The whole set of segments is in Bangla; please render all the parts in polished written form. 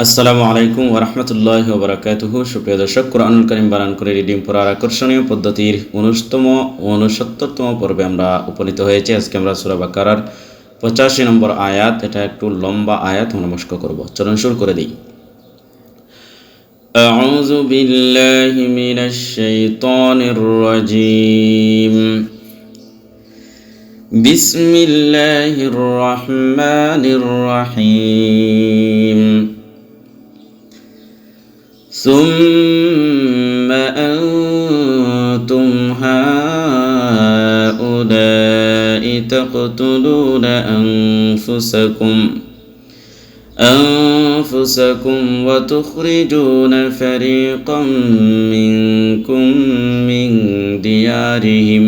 আসসালামু আলাইকুম ওয়া রাহমাতুল্লাহি ওয়া বারাকাতুহু। সুপ্রিয় দর্শক, কোরআনুল কারীম বানান করে রিডিং পড়ার আকর্ষণীয় পদ্ধতির 69তম ও 69তম পর্বে আমরা উপনীত হয়েছি। আজকে আমরা সূরা বাকারার 85 নম্বর আয়াত, এটা একটু লম্বা আয়াত, আমরা মস্ক করব। চলুন শুরু করে দিই। আউযু বিল্লাহি মিনাশ শাইতানির রাজীম। বিসমিল্লাহির রহমানির রহিম। ثم أنتم هؤلاء تقتلون أنفسكم وتخرجون فريقا منكم من ديارهم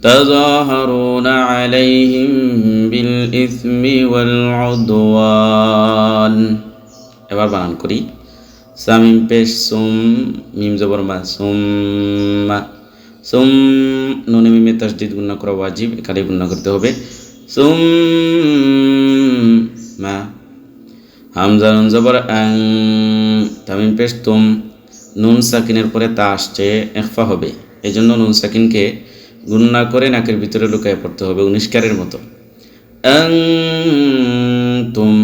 تظاهرون عليهم بالإثم والعدوان। এবার বানান করি। সামিম পেশ সুম, মিম জবর মা, সুম্মা, সুম নুনে মিমে তাসদীদ গুণনা করা ওয়াজিব, এখানে গুণনা করতে হবে। সুম্মা হামজা নুন জবর আং, তামিম পেশ তুম, নুন সাকিনের পরে তা আসছে, ইখফা হবে। এই জন্য নুন সাকিনকে গুণনা করে নাকের ভিতরে লুকায় পড়তে হবে 19 কারের মতো। আং তুম,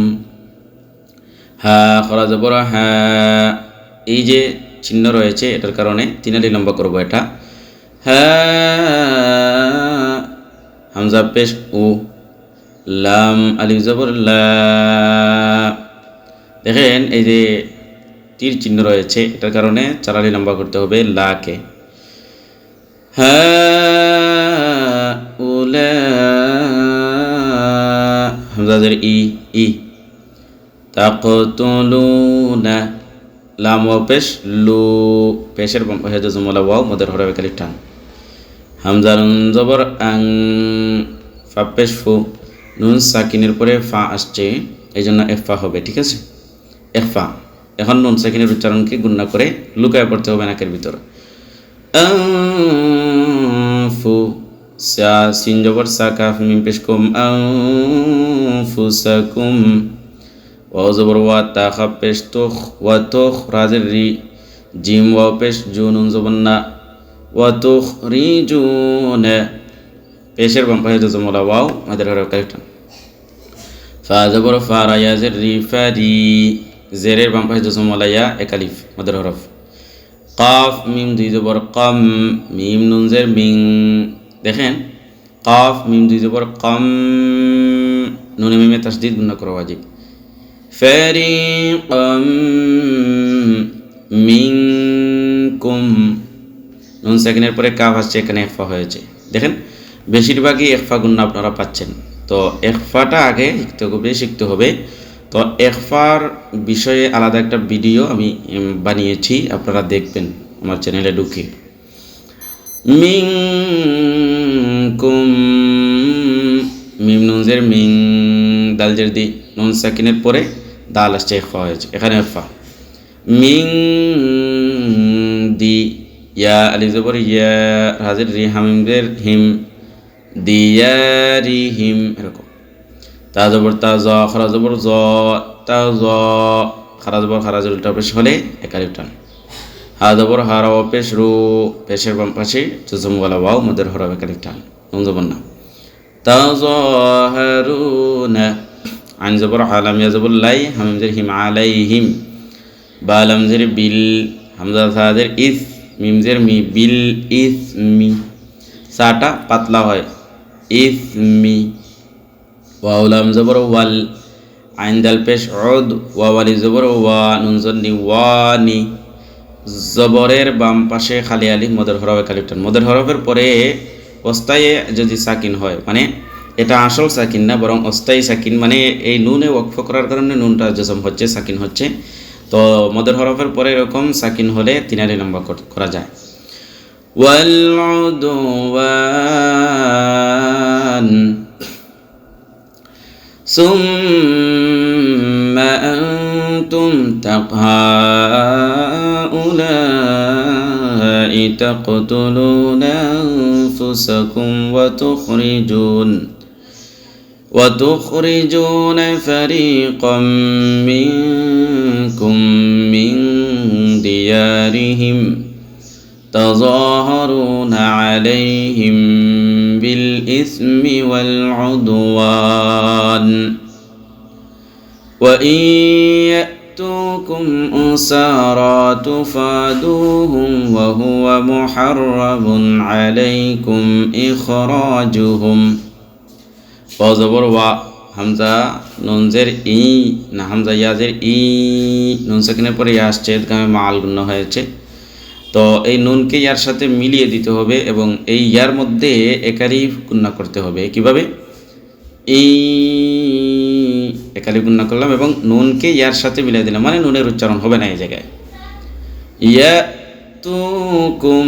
হা খরা জবর হা, এই যে চিহ্ন রয়েছে এটার কারণে তিনালি লম্বা করব এটা। হা হামজা পেশ উ, লাম আলিফ জবর লা। দেখেন এই যে তীর চিহ্ন রয়েছে এটার কারণে চারালি লম্বা করতে হবে লাকে। হা উলা, হামজাদের ই, ই তাকতুলুনা, লাম ওয়াও পেশ লু, পেশের বাম পাশে জজমওয়ালা ওয়াও মদের হরফে কালিফ টান। হামজা নুন জবর আং, ফা পেশ ফু, নুন সাকিনের পরে ফা আসছে, এই জন্য এফা হবে, ঠিক আছে, এফা। এখন নুন সাকিনের উচ্চারণকে গুণনা করে লুকায় পড়তে হবে নাকের ভিতর। ফু, সা সিন জবর সা, কাফ মিম পেশ কুম, আনফুসাকুম, ওয়াও জবর ওয়া, তা খা পেশ তুখ, ওয়া তুখ রাজের রি, জিম ওয়াও পেশ জু, নুন জবর না, ওয়া তুখরিজুনা, পেশের বাম পাশে জজমওয়ালা ওয়াও মাদের হরফ কালিফ টান। ফা জবর ফা, রা ইয়াজের রি, ফারি, জেরের বাম পাশে জজমওয়ালা ইয়া এক আলিফ মাদের হরফ। কাফ মিম দুই জবর কম, মিম নুন জের মিং, দেখেন কাফ মিম দুই জবর কম, নুনে মিমে তাসদীদ গুণনা করা ওয়াজিব। ফারিকাম মিনকুম, নুন সাকিনের পরে কাফ আসছে, এখানে ইখফা হয়েছে। দেখেন বেশিরভাগই ইখফা গুণনা আপনারা পাচ্ছেন, তো ইখফাটা আগে শিখতে হবে। তো ইখফার বিষয়ে আলাদা একটা ভিডিও আমি বানিয়েছি, আপনারা দেখবেন আমার চ্যানেলে ঢুকে। মিনকুম, মিম নুন জের মিং, দাল জের দি, নুন সাকিনের পরে দাল আসছে, ইখফা হয়েছে, এখানে ইখফা। মিং দি, ইয়া আলিফ জবর ইয়া, হাজির রি, হামিম জের হিম, দিয়ারিহিম, এরকম। তা জবর তা, জ খরা জবর জ, তা জ, খারা জবর খারাজের উল্টা পেশ হলে এক আলিফ টান। হা জবর হা, রা পেশ রু, পেশের বাম পাশে জজমওয়ালা ওয়াও মদের হরফ এক আলিফ টান, নুন জবর না। তাযাহারুনা, আইন জবর আলাম, ইয়া জবর লাই, হামিম জের হিম, আলাইহিম, বা লাম জের বিল, হামজা সাদের ইস, মিম জের মি, বিল ইসমি, সাটা পাতলা হয়, ইসমি। ওয়াও লাম জবর ওয়াল, আইন দাল পেশ উদ, ওয়াওয়ালি জবর ওয়া, নুন জন্নি ওয়ানি, জবরের বাম পাশে খালি আলিফ মদের হরফে কালিফ টান। মদের হরফের পরে অস্থায়ী যদি সাকিন হয়, মানে এটা আসল সাকিন না, বরং অস্থায়ী সাকিন, মানে এই নুনে ওয়াকফ করার কারণে নুনটা জজম হচ্ছে, সাকিন হচ্ছে। তো মদের হরফের পরে এরকম সাকিন হলে তিনালি লম্বা করা যায়। ওয়াল উদওয়ান সুম্মা আনতুম হাউলাই তাকতুলুনা আনফুসাকুম ওয়া তুখরিজুন ফারিকাম মিন ديارهم تظاهرون عليهم بالإثم والعدوان وإن يأتوكم أسارى تفادوهم وهو محرم عليكم إخراجهم فزبر و হামজা নুনজের ই না হামজা ইয়াজের ই নুন সাকিনের পরে ইয়া আসছে ইদগামে মাল গুণ্য হয়েছে। তো এই নুনকে ইয়ার সাথে মিলিয়ে দিতে হবে এবং এই ইয়ার মধ্যে একালিফ গুণ্য করতে হবে। কিভাবে? এই একালিফ গুণ্য করলাম এবং নুনকে ইয়ার সাথে মিলিয়ে দিলাম, মানে নুনের উচ্চারণ হবে না এই জায়গায়। ইয়া তুকুম,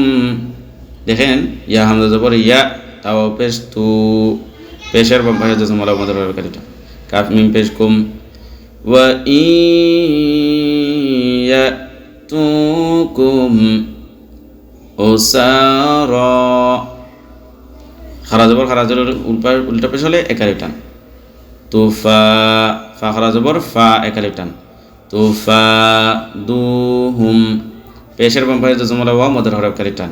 দেখেন ইয়া হামজা জবর ইয়া, তাও পেশ তু, পেশের বাম্পাশে জজমওয়ালা মদের হবে কালিটা, কাফ মিম পেশ কুম। ওয়া ইয়াতুকুম উসারা, খারা জবর খারা জবর উল্টা পেশ হলে একালিফ টান। তুফা, ফা খারা জবর ফা একালিফ টান। তুফাদুহুম, পেশের বাম্পাশে জজমওয়ালা ওয়া মদের হবে কালিফ টান।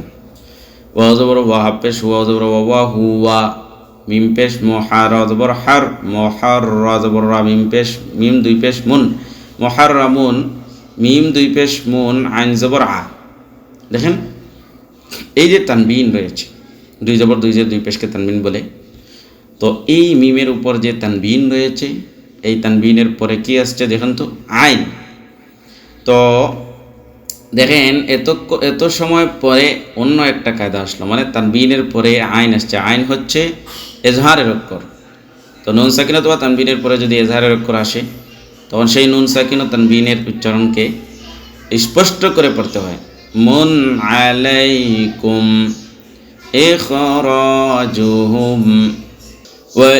ওয়া জবর ওয়া হাফ পেশ ওয়া জবর ওয়া হুয়া, মিম পেশ মোহার জবর হার, মোহার জবর রা, মিম পেশ মিম দুই পেশ মুন, মোহাররামুন, মিম দুই পেশ মুন, আইন জবর আ। দেখেন এই যে তানবিন রয়েছে, দুই জবর দুই যে দুই পেশকে তানবিন বলে। তো এই মিমের উপর যে তানবিন রয়েছে, এই তানবিনের পরে কি আসছে দেখেন তো, আইন। তো দেখেন এত সময় পরে অন্য একটা কায়দা আসলো, মানে তানবিনের পরে আইন আসছে। আইন হচ্ছে এজহারের অক্ষর। তো নুন সাকিন অথবা তানবিনের পরে যদি এজহারের অক্ষর আসে, তখন সেই নুন সাকিন ও তানবিনের উচ্চারণকে স্পষ্ট করে পড়তে হয়। মুন আলাইকুম ইখরাজুহুম ওয়া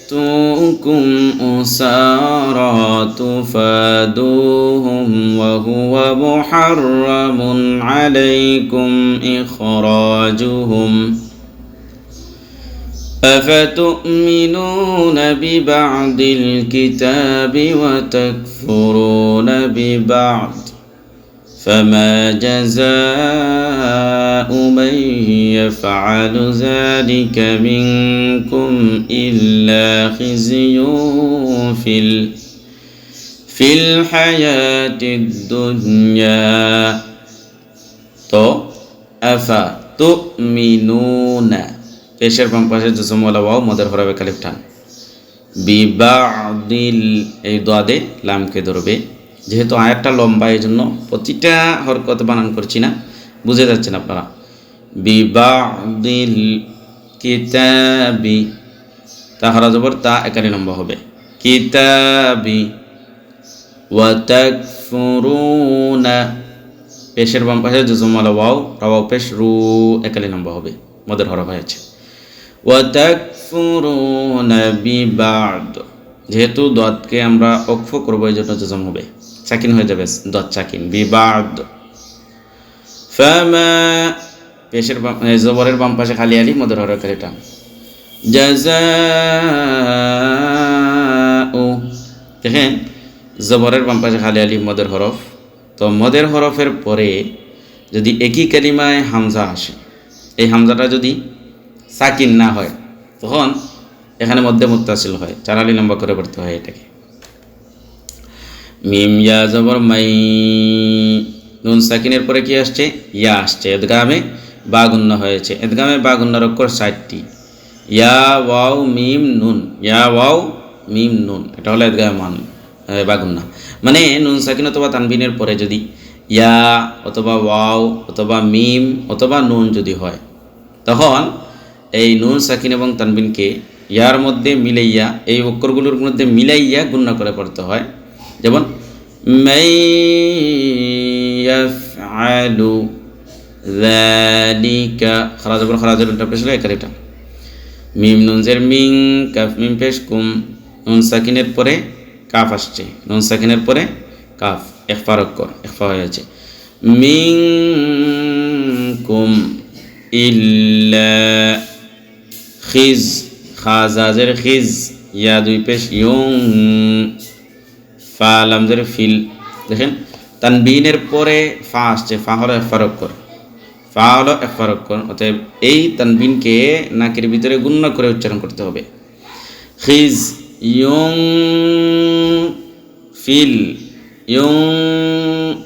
يأتوكم أسارى تفادوهم وهو محرم عليكم إخراجهم أفتؤمنون ببعض الكتاب وتكفرون ببعض فما جزاء من يفعل ذلك منكم إلا خزي في الحياة الدنيا তো أفتؤمنون পেশের বাম পাশে জজমওয়ালা ওয়াও মদের হরফে কালিফ টান। বিবাদিল, এই দোয়াদে লামকে ধরবে। যেহেতু আয়াতটা লম্বা, এই জন্য প্রতিটা হরকত বানান করছি না, বুঝে যাচ্ছেন আপনারা। বিবাদিল কিতাবি, তা হারা জবর তা একালি লম্বা হবে, কিতাবি। ওয়া তাকফুরুনা, পেশের বাম পাশে জজমওয়ালা ওয়াও, রাওয়াও পেশ রু একালি লম্বা হবে, মদের হরফ হয়েছে। ওয়া তাকফুরুনা বিবাদ, যেহেতু দতকে আমরা অক্ফ করবো এই জন্য জজম হবে, সাকিন হয়ে যাবে দত সাকিন। বিবাদ ফামা, পেশের জবরের বাম পাশে খালি আলি মদের হরফ কালিটা। জাযাউ, দেখেন জবরের বাম পাশে খালি আলি মদের হরফ। তো মদের হরফের পরে যদি একই কালিমায় হামজা আসে, এই হামজাটা যদি সাকিন না হয়, তখন এখানে মধ্যে মুত্তাসিল হয়, চার আলি লম্বা করে পড়তে হয় এটাকে। মিম ইয়া জবর মাই, নুন সাকিনের পরে কি আসছে? ইয়া আসছে। ইদগামে বা গুণ্য হয়েছে। ইদগামে বা গুণ্যর অক্ষর 60টি। ইয়া ওয়াও মিম নুন, ইয়া ওয়াও মিম নুন, এটা হলো ইদগামে বা গুণ্য। মানে নুন সাকিন অথবা তানবিনের পরে যদি ইয়া অথবা ওয়াও অথবা মিম অথবা নুন যদি হয়, তখন এই নুন সাকিন এবং তানবিনকে ইয়ার মধ্যে মিলাইয়া, এই অক্ষরগুলোর মধ্যে মিলাইয়া গুণ্য করে পড়তে হয়। যেমন মাইয়াফআলু যালিকা, খারাজের উল্টা পেশ হলো একালিটা। মিম নুন জের মিং, কাফ মিম পেশ কুম, নুন সাকিনের পরে কাফ আসছে, নুন সাকিনের পরে কাফ, ইখফার অক্ষর, ইখফা হয়েছে। মিনকুম ইল্লা খিজ, খাজাজের খিজ, ইয়া দুই পেশ ইউং, ফা লামজের ফিল। দেখেন তানবিনের পরে ফা আসছে, ফা হলো এফার অক্ষর, ফা হলো এফার অক্ষর। অতএব এই তানবিনকে নাকের ভিতরে গুণ্য করে উচ্চারণ করতে হবে। খিজ ইয়ং ফিল ইয়ং,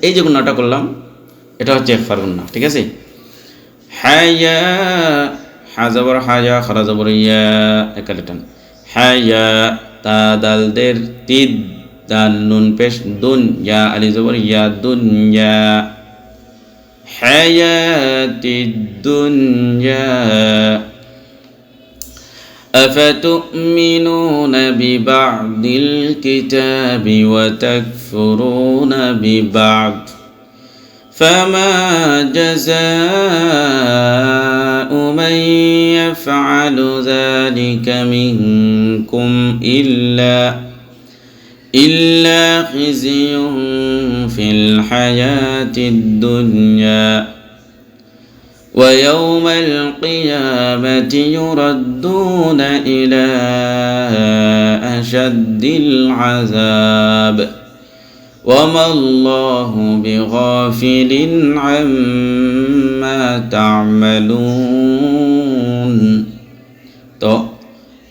এই যে গুণ্যটা করলাম এটা হচ্ছে এফার গুণ্য, ঠিক আছে। হায়া, হা জবর হায়া, খরা জবর ইয়া, একালে টান। হায়া, তা দালদের তিদ, দাল নুন পেশ দুন, ইয়া আলি জবর ইয়া, দুনিয়া। হায়াতিদ দুনিয়া। أفتؤمنون ببعض الكتاب وتكفرون ببعض فما جزاء من يفعل ذلك منكم إلا خزي في الحياة الدنيا ويوم القيامة يردون إلى أشد العذاب وما الله بغافل عما تعملون. তো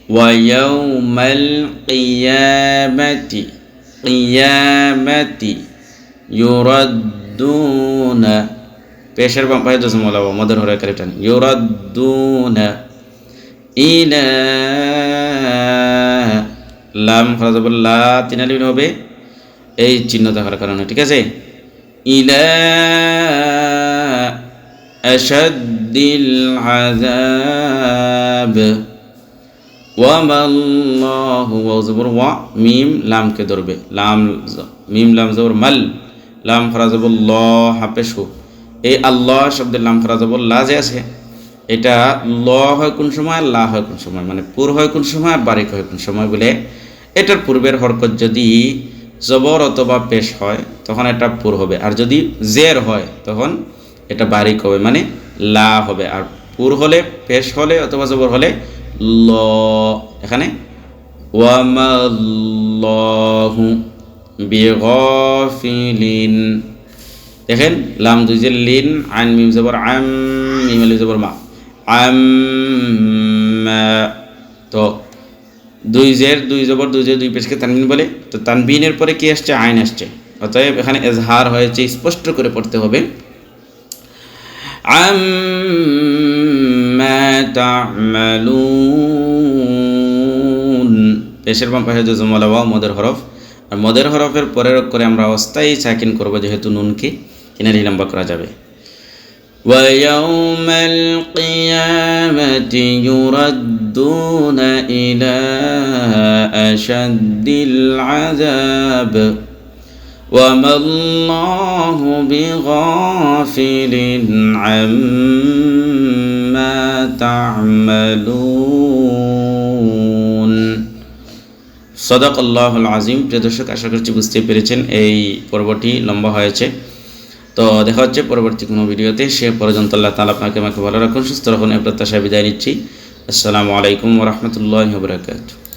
ويوم القيامة قيامة يردون পেশের বাম পাশে জজম লাগাবো, মদের হরে কারেক্টান, ইউরাদ্দুনা ইলা, লাম খরাজাবুল লা তিনালিন হবে এই চিহ্ন থাকার কারণে, ঠিক আছে। ইলা আশাদ্দিল আযাব ওয়া মাল্লাহু, ওয়া জবর ওয়া, মিম লামকে ধরবে, লাম মিম লাম জবর মাল, লাম খরাজাবুল ল হাফেশু। এই আল্লাহ শব্দের লাম খরাজাবুল লা যে আছে, এটা ল হয় কোন সময়, লা হয় কোন সময়, মানে পুর হয় কোন সময় আর বারিক হয় কোন সময় বলে, এটার পূর্বের হরকত যদি জবর অথবা পেশ হয় তখন এটা পুর হবে, আর যদি জের হয় তখন এটা বারিক হবে, মানে লা হবে। আর পুর হলে, পেশ হলে অথবা জবর হলে ল। এখানে ওয়ামাল্লাহু বিগাফিলিন, দেখেন লাম দুই জের লিন, আইন মিম জবর আম, মিম আলিফ জবর মা, আম্মা। তো দুই জের দুই জবর দুই জের দুই পেশকে তানবিন বলে। তো তানবিনের পরে কি আসছে, আইন আসছে, অতএব এখানে এজহার হয়েছে, স্পষ্ট করে পড়তে হবে। আম্মা তা'মালুন, পেশের বাম পাশে জজম ওয়া মদের হরফ, আর মদের হরফের পরের অক্ষরে আমরা অস্থায়ী সাকিন করব, যেহেতু নুনকে কিনারি লম্বা করা যাবে। ويوم القيامة يردون إلى أشد العذاب وما الله بغافل عما تعملون. সদাকাল্লাহুল আজিম। প্রিয় দর্শক, আশা করছি বুঝতে পেরেছেন, এই পর্বটি লম্বা হয়েছে। তো দেখা হচ্ছে পরবর্তী কোনো ভিডিওতে। সে পর্যন্ত আল্লাহ তাআলা আপনাকে আমাকে ভালো রাখুন, সুস্থ রাখুন, এই প্রত্যাশায় বিদায় নিচ্ছি। আসসালামু আলাইকুম ওয়া রাহমাতুল্লাহি ওয়া বারাকাতুহু।